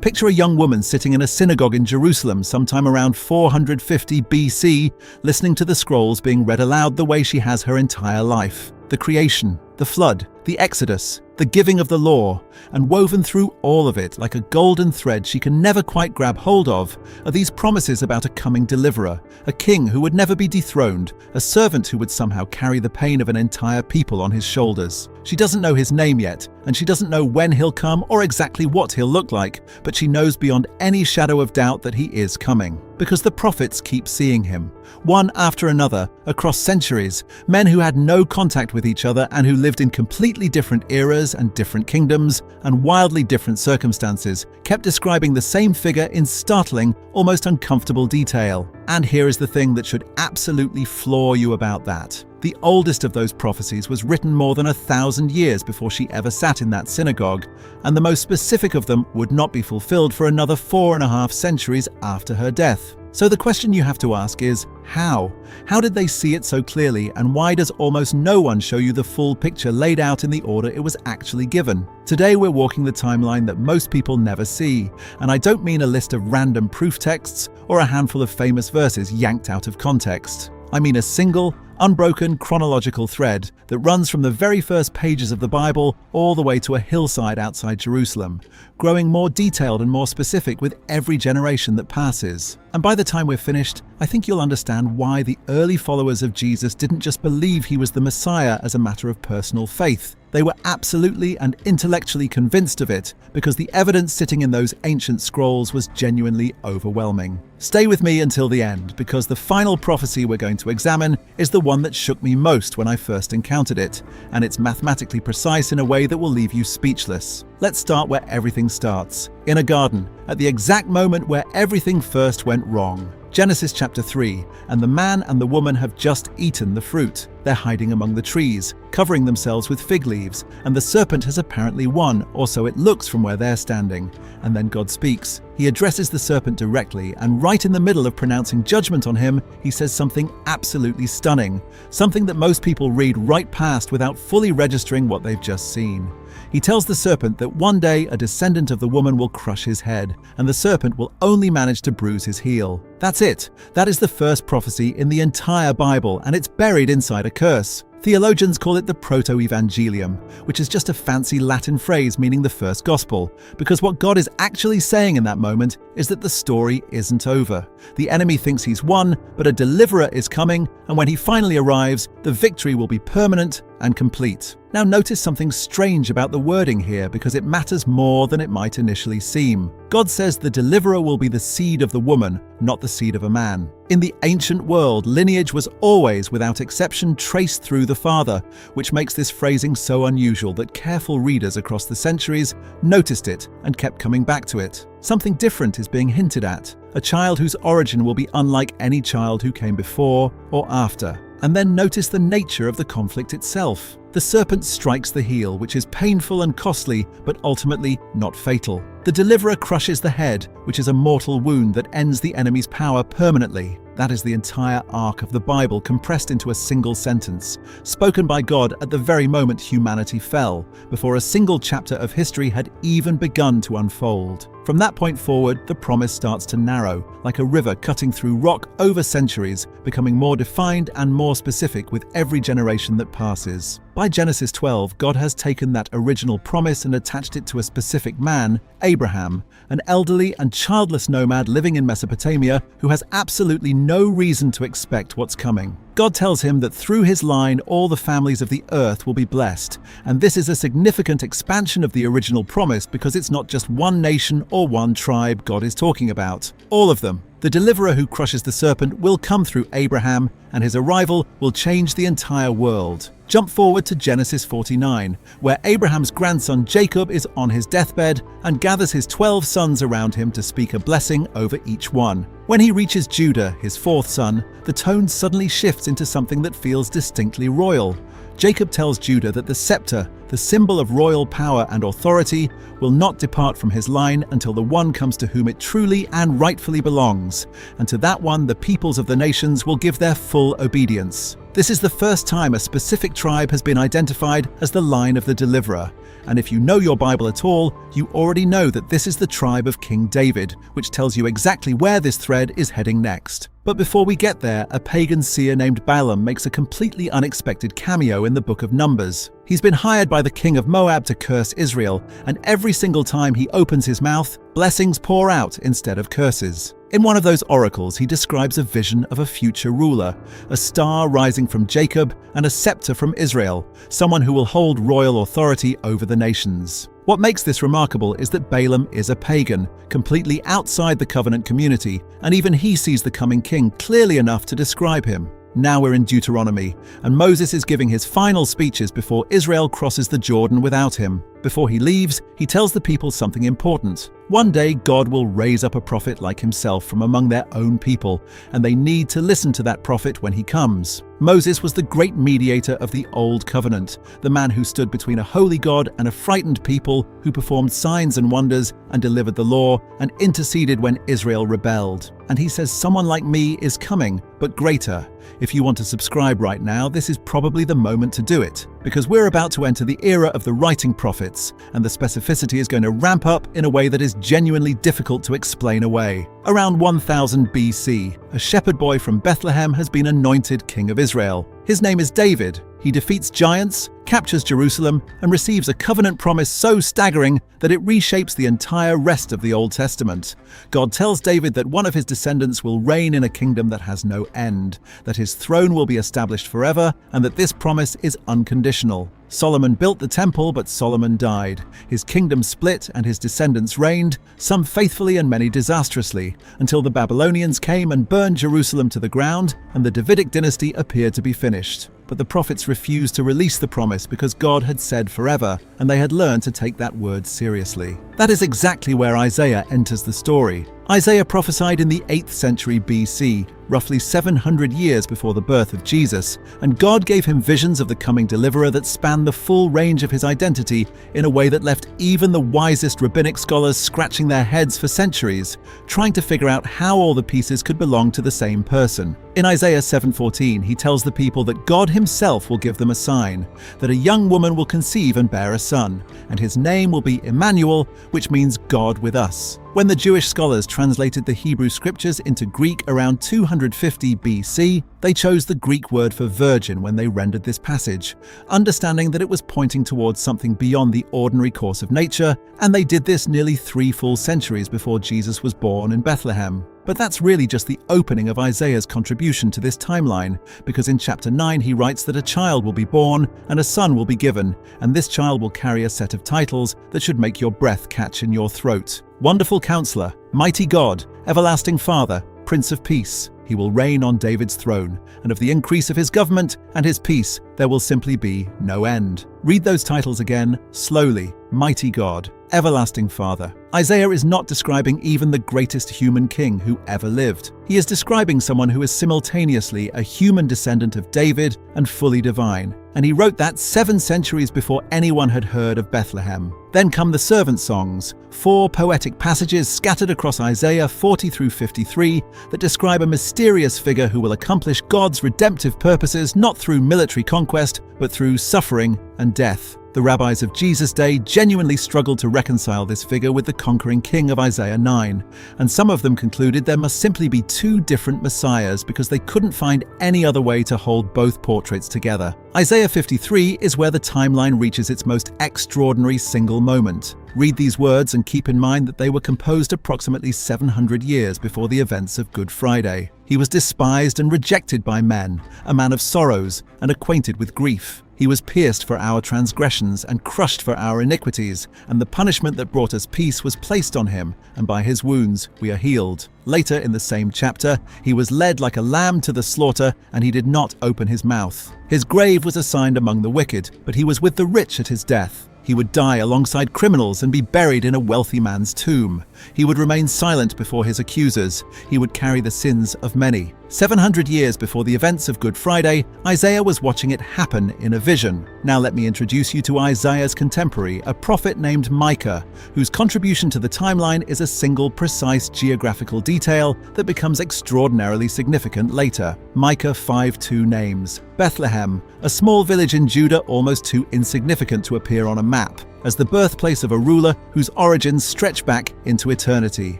Picture a young woman sitting in a synagogue in Jerusalem sometime around 450 BC, listening to the scrolls being read aloud the way she has her entire life. The creation, the flood, the Exodus, the giving of the law, and woven through all of it like a golden thread she can never quite grab hold of are these promises about a coming deliverer, a king who would never be dethroned, a servant who would somehow carry the pain of an entire people on his shoulders. She doesn't know his name yet, and she doesn't know when he'll come or exactly what he'll look like, but she knows beyond any shadow of doubt that he is coming. Because the prophets keep seeing him, one after another, across centuries, men who had no contact with each other and who lived in completely different eras and different kingdoms and wildly different circumstances, kept describing the same figure in startling, almost uncomfortable detail. And here is the thing that should absolutely floor you about that. The oldest of those prophecies was written more than 1,000 years before she ever sat in that synagogue, and the most specific of them would not be fulfilled for another 4.5 centuries after her death. So the question you have to ask is, how? How did they see it so clearly, and why does almost no one show you the full picture laid out in the order it was actually given? Today we're walking the timeline that most people never see, and I don't mean a list of random proof texts or a handful of famous verses yanked out of context. I mean a single, unbroken chronological thread that runs from the very first pages of the Bible all the way to a hillside outside Jerusalem, growing more detailed and more specific with every generation that passes. And by the time we're finished, I think you'll understand why the early followers of Jesus didn't just believe he was the Messiah as a matter of personal faith. They were absolutely and intellectually convinced of it because the evidence sitting in those ancient scrolls was genuinely overwhelming. Stay with me until the end, because the final prophecy we're going to examine is the one that shook me most when I first encountered it, and it's mathematically precise in a way that will leave you speechless. Let's start where everything starts, in a garden, at the exact moment where everything first went wrong. Genesis chapter 3, and the man and the woman have just eaten the fruit. They're hiding among the trees, covering themselves with fig leaves, and the serpent has apparently won, or so it looks from where they're standing. And then God speaks. He addresses the serpent directly, and right in the middle of pronouncing judgment on him, he says something absolutely stunning, something that most people read right past without fully registering what they've just seen. He tells the serpent that one day a descendant of the woman will crush his head, and the serpent will only manage to bruise his heel. That's it. That is the first prophecy in the entire Bible, and it's buried inside a curse. Theologians call it the proto-evangelium, which is just a fancy Latin phrase meaning the first gospel, because what God is actually saying in that moment is that the story isn't over. The enemy thinks he's won, but a deliverer is coming, and when he finally arrives, the victory will be permanent and complete. Now notice something strange about the wording here, because it matters more than it might initially seem. God says the deliverer will be the seed of the woman, not the seed of a man. In the ancient world, lineage was always, without exception, traced through the father, which makes this phrasing so unusual that careful readers across the centuries noticed it and kept coming back to it. Something different is being hinted at, a child whose origin will be unlike any child who came before or after. And then notice the nature of the conflict itself. The serpent strikes the heel, which is painful and costly, but ultimately not fatal. The deliverer crushes the head, which is a mortal wound that ends the enemy's power permanently. That is the entire arc of the Bible compressed into a single sentence, spoken by God at the very moment humanity fell, before a single chapter of history had even begun to unfold. From that point forward, the promise starts to narrow, like a river cutting through rock over centuries, becoming more defined and more specific with every generation that passes. By Genesis 12, God has taken that original promise and attached it to a specific man, Abraham, an elderly and childless nomad living in Mesopotamia who has absolutely no reason to expect what's coming. God tells him that through his line all the families of the earth will be blessed, and this is a significant expansion of the original promise because it's not just one nation or one tribe God is talking about. All of them. The deliverer who crushes the serpent will come through Abraham, and his arrival will change the entire world. Jump forward to Genesis 49, where Abraham's grandson Jacob is on his deathbed and gathers his 12 sons around him to speak a blessing over each one. When he reaches Judah, his fourth son, the tone suddenly shifts into something that feels distinctly royal. Jacob tells Judah that the scepter, the symbol of royal power and authority, will not depart from his line until the one comes to whom it truly and rightfully belongs, and to that one the peoples of the nations will give their full obedience. This is the first time a specific tribe has been identified as the line of the deliverer, And if you know your Bible at all, you already know that this is the tribe of King David, which tells you exactly where this thread is heading next. But before we get there, a pagan seer named Balaam makes a completely unexpected cameo in the book of Numbers. He's been hired by the king of Moab to curse Israel, and every single time he opens his mouth, blessings pour out instead of curses. In one of those oracles, he describes a vision of a future ruler, a star rising from Jacob and a scepter from Israel, someone who will hold royal authority over the nations. What makes this remarkable is that Balaam is a pagan, completely outside the covenant community, and even he sees the coming king clearly enough to describe him. Now we're in Deuteronomy, and Moses is giving his final speeches before Israel crosses the Jordan without him. Before he leaves, he tells the people something important. One day, God will raise up a prophet like himself from among their own people, and they need to listen to that prophet when he comes. Moses was the great mediator of the Old Covenant, the man who stood between a holy God and a frightened people, who performed signs and wonders and delivered the law and interceded when Israel rebelled. And he says someone like me is coming, but greater. If you want to subscribe right now, this is probably the moment to do it, because we're about to enter the era of the writing prophets, and the specificity is going to ramp up in a way that is genuinely difficult to explain away. Around 1000 BC, a shepherd boy from Bethlehem has been anointed king of Israel. His name is David. He defeats giants, captures Jerusalem, and receives a covenant promise so staggering that it reshapes the entire rest of the Old Testament. God tells David that one of his descendants will reign in a kingdom that has no end, that his throne will be established forever, and that this promise is unconditional. Solomon built the temple, but Solomon died. His kingdom split and his descendants reigned, some faithfully and many disastrously, until the Babylonians came and burned Jerusalem to the ground, and the Davidic dynasty appeared to be finished. But the prophets refused to release the promise because God had said forever, and they had learned to take that word seriously. That is exactly where Isaiah enters the story. Isaiah prophesied in the 8th century BC, roughly 700 years before the birth of Jesus, and God gave him visions of the coming deliverer that spanned the full range of his identity in a way that left even the wisest rabbinic scholars scratching their heads for centuries, trying to figure out how all the pieces could belong to the same person. In Isaiah 7:14, he tells the people that God himself will give them a sign, that a young woman will conceive and bear a son, and his name will be Emmanuel, which means God with us. When the Jewish scholars translated the Hebrew scriptures into Greek around 250 BC, they chose the Greek word for virgin when they rendered this passage, understanding that it was pointing towards something beyond the ordinary course of nature, and they did this nearly 3 full centuries before Jesus was born in Bethlehem. But that's really just the opening of Isaiah's contribution to this timeline, because in chapter 9 he writes that a child will be born and a son will be given, and this child will carry a set of titles that should make your breath catch in your throat. Wonderful Counselor, Mighty God, Everlasting Father, Prince of Peace. He will reign on David's throne, and of the increase of his government and his peace there will simply be no end. Read those titles again, slowly. Mighty God, Everlasting Father. Isaiah is not describing even the greatest human king who ever lived. He is describing someone who is simultaneously a human descendant of David and fully divine. And he wrote that 7 centuries before anyone had heard of Bethlehem. Then come the servant songs, 4 poetic passages scattered across Isaiah 40 through 53 that describe a mysterious figure who will accomplish God's redemptive purposes not through military conquest, but through suffering and death. The rabbis of Jesus' day genuinely struggled to reconcile this figure with the conquering king of Isaiah 9, and some of them concluded there must simply be 2 different messiahs because they couldn't find any other way to hold both portraits together. Isaiah 53 is where the timeline reaches its most extraordinary single moment. Read these words and keep in mind that they were composed approximately 700 years before the events of Good Friday. He was despised and rejected by men, a man of sorrows and acquainted with grief. He was pierced for our transgressions and crushed for our iniquities, and the punishment that brought us peace was placed on him, and by his wounds we are healed. Later in the same chapter, he was led like a lamb to the slaughter, and he did not open his mouth. His grave was assigned among the wicked, but he was with the rich at his death. He would die alongside criminals and be buried in a wealthy man's tomb. He would remain silent before his accusers. He would carry the sins of many. 700 years before the events of Good Friday, Isaiah was watching it happen in a vision. Now let me introduce you to Isaiah's contemporary, a prophet named Micah, whose contribution to the timeline is a single precise geographical detail that becomes extraordinarily significant later. Micah 5:2 names Bethlehem, a small village in Judah almost too insignificant to appear on a map. as the birthplace of a ruler whose origins stretch back into eternity.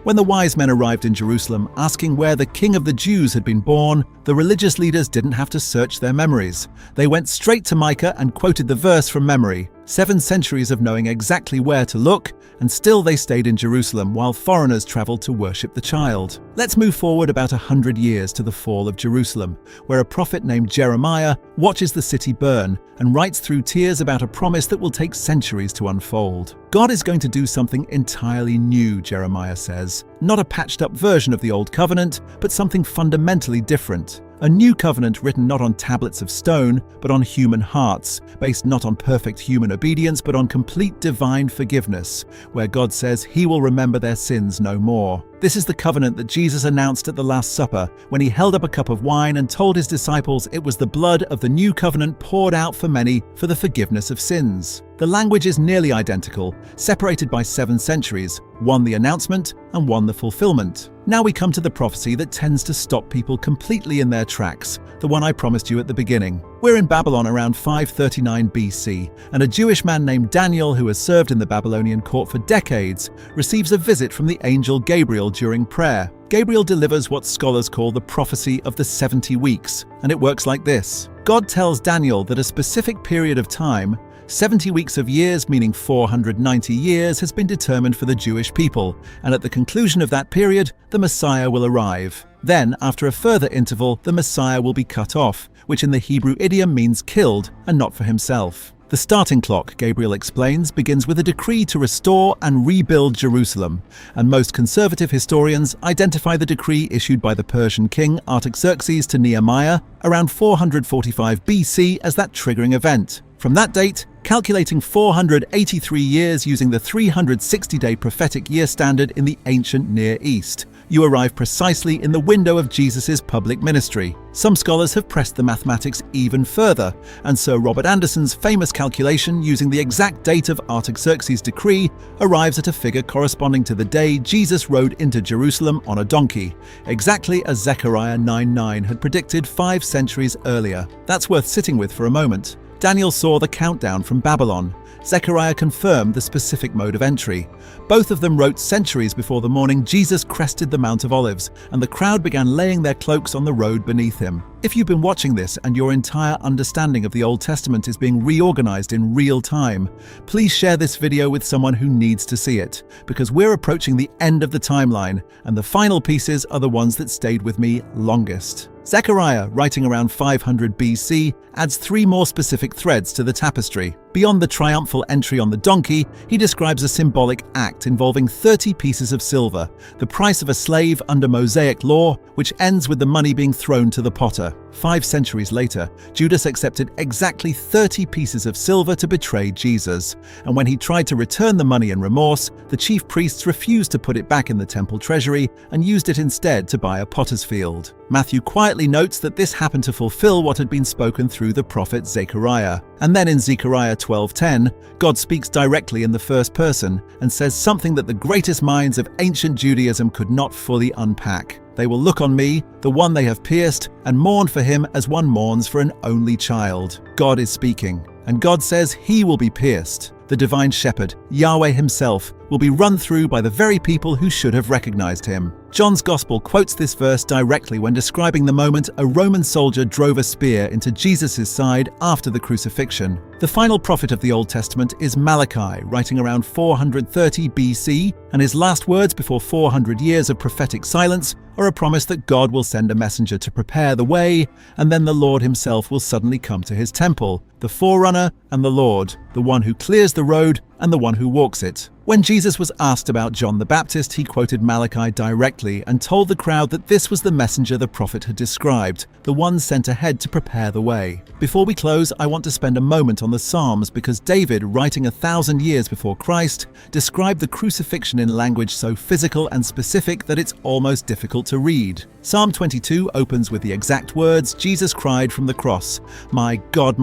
When the wise men arrived in Jerusalem asking where the King of the Jews had been born, the religious leaders didn't have to search their memories. They went straight to Micah and quoted the verse from memory. 7 centuries of knowing exactly where to look, and still they stayed in Jerusalem while foreigners traveled to worship the child. Let's move forward about 100 years to the fall of Jerusalem, where a prophet named Jeremiah watches the city burn and writes through tears about a promise that will take centuries to unfold. God is going to do something entirely new, Jeremiah says. Not a patched-up version of the Old Covenant, but something fundamentally different. A new covenant written not on tablets of stone, but on human hearts, based not on perfect human obedience, but on complete divine forgiveness, where God says he will remember their sins no more. This is the covenant that Jesus announced at the Last Supper, when he held up a cup of wine and told his disciples it was the blood of the new covenant poured out for many for the forgiveness of sins. The language is nearly identical, separated by 7 centuries, one the announcement and one the fulfillment. Now we come to the prophecy that tends to stop people completely in their tracks, the one I promised you at the beginning. We're in Babylon around 539 BC, and a Jewish man named Daniel, who has served in the Babylonian court for decades, receives a visit from the angel Gabriel during prayer. Gabriel delivers what scholars call the prophecy of the 70 weeks, and it works like this. God tells Daniel that a specific period of time, 70 weeks of years, meaning 490 years, has been determined for the Jewish people, and at the conclusion of that period, the Messiah will arrive. Then, after a further interval, the Messiah will be cut off, which in the Hebrew idiom means killed, and not for himself. The starting clock, Gabriel explains, begins with a decree to restore and rebuild Jerusalem, and most conservative historians identify the decree issued by the Persian king Artaxerxes to Nehemiah around 445 BC as that triggering event. From that date, calculating 483 years using the 360-day prophetic year standard in the ancient Near East, you arrive precisely in the window of Jesus' public ministry. Some scholars have pressed the mathematics even further, and Sir Robert Anderson's famous calculation using the exact date of Artaxerxes' decree arrives at a figure corresponding to the day Jesus rode into Jerusalem on a donkey, exactly as Zechariah 9:9 had predicted 5 centuries earlier. That's worth sitting with for a moment. Daniel saw the countdown from Babylon. Zechariah confirmed the specific mode of entry. Both of them wrote centuries before the morning Jesus crested the Mount of Olives, and the crowd began laying their cloaks on the road beneath him. If you've been watching this and your entire understanding of the Old Testament is being reorganized in real time, please share this video with someone who needs to see it, because we're approaching the end of the timeline, and the final pieces are the ones that stayed with me longest. Zechariah, writing around 500 BC, adds 3 more specific threads to the tapestry. Beyond the triumphal entry on the donkey, he describes a symbolic act involving 30 pieces of silver, the price of a slave under Mosaic law, which ends with the money being thrown to the potter. 5 centuries later, Judas accepted exactly 30 pieces of silver to betray Jesus, and when he tried to return the money in remorse, the chief priests refused to put it back in the temple treasury and used it instead to buy a potter's field. Matthew quietly notes that this happened to fulfill what had been spoken through the prophet Zechariah. And then in Zechariah 12:10, God speaks directly in the first person and says something that the greatest minds of ancient Judaism could not fully unpack. They will look on me, the one they have pierced, and mourn for him as one mourns for an only child. God is speaking, and God says he will be pierced. The divine shepherd, Yahweh himself, will be run through by the very people who should have recognized him. John's Gospel quotes this verse directly when describing the moment a Roman soldier drove a spear into Jesus' side after the crucifixion. The final prophet of the Old Testament is Malachi, writing around 430 BC, and his last words before 400 years of prophetic silence are a promise that God will send a messenger to prepare the way, and then the Lord himself will suddenly come to his temple, the forerunner and the Lord, the one who clears the road and the one who walks it. When Jesus was asked about John the Baptist, he quoted Malachi directly and told the crowd that this was the messenger the prophet had described, the one sent ahead to prepare the way. Before we close, I want to spend a moment on the Psalms because David, writing 1,000 years before Christ, described the crucifixion in language so physical and specific that it's almost difficult to read. Psalm 22 opens with the exact words Jesus cried from the cross, my God,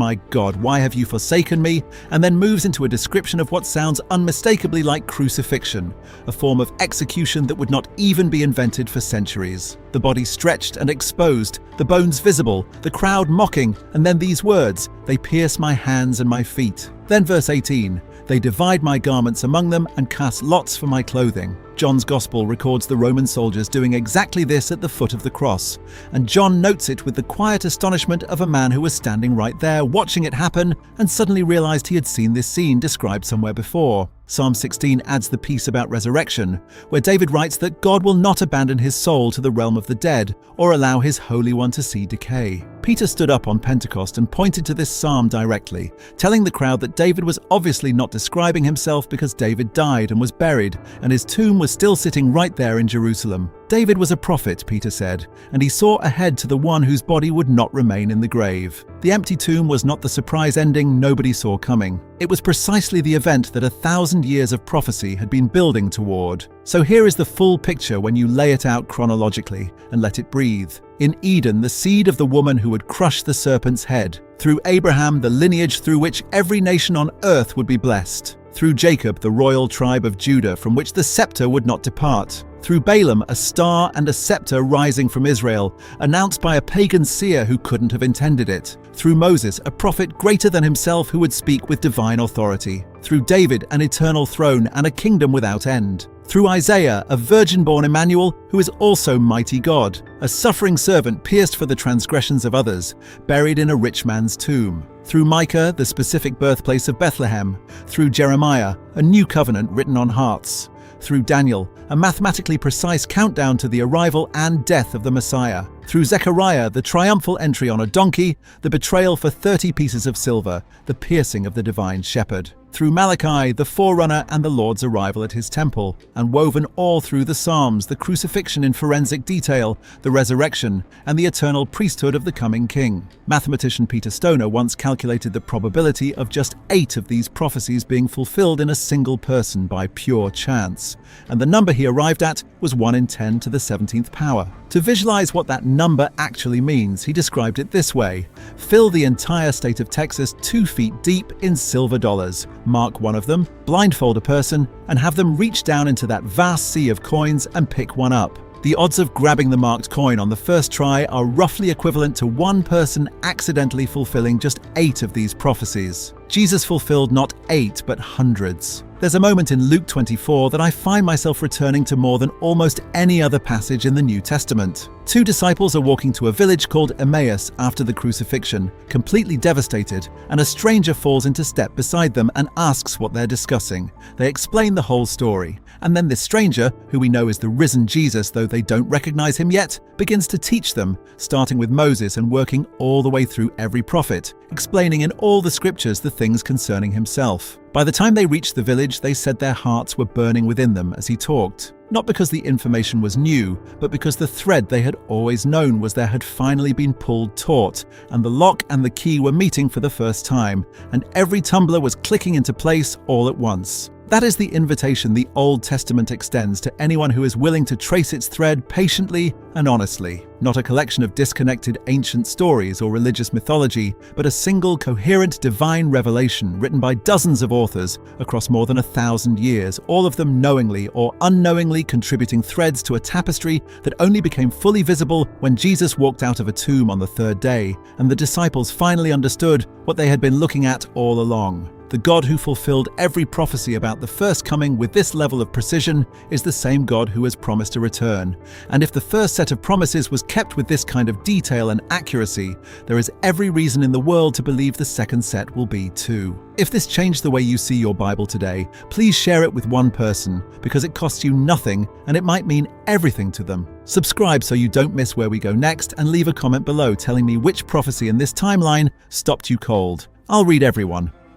why have you forsaken me?" and then moves into a description of what sounds unmistakably like crucifixion, a form of execution that would not even be invented for centuries. The body stretched and exposed, the bones visible, the crowd mocking, and then these words, "They pierce my hands and my feet." Then verse 18, They divide my garments among them and cast lots for my clothing. John's Gospel records the Roman soldiers doing exactly this at the foot of the cross, and John notes it with the quiet astonishment of a man who was standing right there watching it happen and suddenly realized he had seen this scene described somewhere before. Psalm 16 adds the piece about resurrection, where David writes that God will not abandon his soul to the realm of the dead or allow his Holy One to see decay. Peter stood up on Pentecost and pointed to this psalm directly, telling the crowd that David was obviously not describing himself because David died and was buried, and his tomb was still sitting right there in Jerusalem. David was a prophet, Peter said, and he saw ahead to the one whose body would not remain in the grave. The empty tomb was not the surprise ending nobody saw coming. It was precisely the event that 1,000 years of prophecy had been building toward. So here is the full picture when you lay it out chronologically and let it breathe. In Eden, the seed of the woman who would crush the serpent's head. Through Abraham, the lineage through which every nation on earth would be blessed. Through Jacob, the royal tribe of Judah, from which the scepter would not depart. Through Balaam, a star and a scepter rising from Israel, announced by a pagan seer who couldn't have intended it. Through Moses, a prophet greater than himself who would speak with divine authority. Through David, an eternal throne and a kingdom without end. Through Isaiah, a virgin-born Emmanuel who is also mighty God, a suffering servant pierced for the transgressions of others, buried in a rich man's tomb. Through Micah, the specific birthplace of Bethlehem. Through Jeremiah, a new covenant written on hearts. Through Daniel, a mathematically precise countdown to the arrival and death of the Messiah. Through Zechariah, the triumphal entry on a donkey, the betrayal for 30 pieces of silver, the piercing of the divine shepherd. Through Malachi, the forerunner and the Lord's arrival at his temple, and woven all through the Psalms, the crucifixion in forensic detail, the resurrection, and the eternal priesthood of the coming king. Mathematician Peter Stoner once calculated the probability of just 8 of these prophecies being fulfilled in a single person by pure chance, and the number he arrived at was 1 in 10 to the 17th power. To visualize what that number actually means, he described it this way: fill the entire state of Texas 2 feet deep in silver dollars, mark one of them, blindfold a person, and have them reach down into that vast sea of coins and pick one up. The odds of grabbing the marked coin on the first try are roughly equivalent to one person accidentally fulfilling just 8 of these prophecies. Jesus fulfilled not 8, but hundreds. There's a moment in Luke 24 that I find myself returning to more than almost any other passage in the New Testament. 2 disciples are walking to a village called Emmaus after the crucifixion, completely devastated, and a stranger falls into step beside them and asks what they're discussing. They explain the whole story, and then this stranger, who we know is the risen Jesus though they don't recognize him yet, begins to teach them, starting with Moses and working all the way through every prophet, explaining in all the scriptures the things concerning himself. By the time they reached the village, they said their hearts were burning within them as he talked. Not because the information was new, but because the thread they had always known was there had finally been pulled taut, and the lock and the key were meeting for the first time, and every tumbler was clicking into place all at once. That is the invitation the Old Testament extends to anyone who is willing to trace its thread patiently and honestly. Not a collection of disconnected ancient stories or religious mythology, but a single coherent divine revelation written by dozens of authors across more than 1,000 years, all of them knowingly or unknowingly contributing threads to a tapestry that only became fully visible when Jesus walked out of a tomb on the 3rd day, and the disciples finally understood what they had been looking at all along. The God who fulfilled every prophecy about the first coming with this level of precision is the same God who has promised a return. And if the first set of promises was kept with this kind of detail and accuracy, there is every reason in the world to believe the second set will be too. If this changed the way you see your Bible today, please share it with one person, because it costs you nothing and it might mean everything to them. Subscribe so you don't miss where we go next, and leave a comment below telling me which prophecy in this timeline stopped you cold. I'll read everyone.